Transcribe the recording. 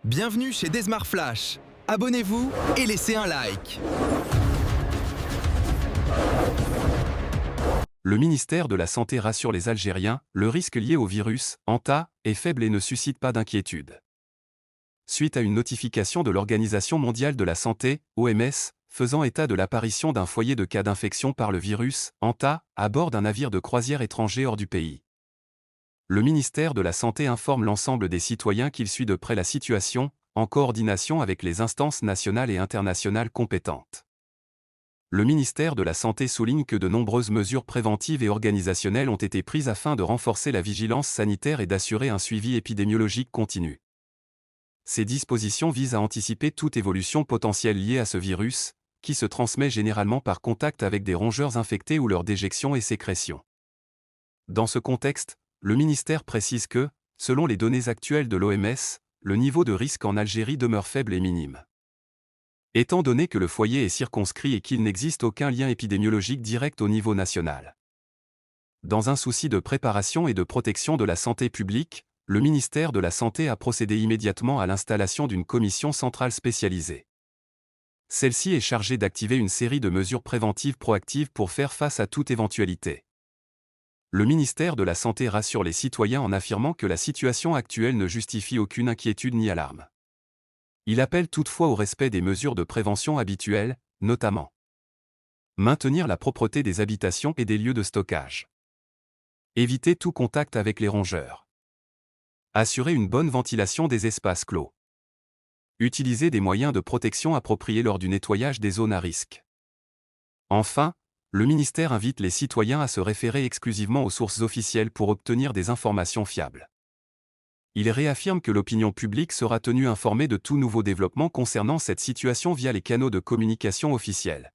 Bienvenue chez Desmar Flash. Abonnez-vous et laissez un like. Le ministère de la Santé rassure les Algériens, le risque lié au virus, Anta, est faible et ne suscite pas d'inquiétude. Suite à une notification de l'Organisation mondiale de la santé, OMS, faisant état de l'apparition d'un foyer de cas d'infection par le virus, Anta, à bord d'un navire de croisière étranger hors du pays. Le ministère de la Santé informe l'ensemble des citoyens qu'il suit de près la situation, en coordination avec les instances nationales et internationales compétentes. Le ministère de la Santé souligne que de nombreuses mesures préventives et organisationnelles ont été prises afin de renforcer la vigilance sanitaire et d'assurer un suivi épidémiologique continu. Ces dispositions visent à anticiper toute évolution potentielle liée à ce virus, qui se transmet généralement par contact avec des rongeurs infectés ou leur déjection et sécrétion. Dans ce contexte, le ministère précise que, selon les données actuelles de l'OMS, le niveau de risque en Algérie demeure faible et minime. Étant donné que le foyer est circonscrit et qu'il n'existe aucun lien épidémiologique direct au niveau national. Dans un souci de préparation et de protection de la santé publique, le ministère de la Santé a procédé immédiatement à l'installation d'une commission centrale spécialisée. Celle-ci est chargée d'activer une série de mesures préventives proactives pour faire face à toute éventualité. Le ministère de la Santé rassure les citoyens en affirmant que la situation actuelle ne justifie aucune inquiétude ni alarme. Il appelle toutefois au respect des mesures de prévention habituelles, notamment maintenir la propreté des habitations et des lieux de stockage. Éviter tout contact avec les rongeurs. Assurer une bonne ventilation des espaces clos. Utiliser des moyens de protection appropriés lors du nettoyage des zones à risque. Enfin, le ministère invite les citoyens à se référer exclusivement aux sources officielles pour obtenir des informations fiables. Il réaffirme que l'opinion publique sera tenue informée de tout nouveau développement concernant cette situation via les canaux de communication officiels.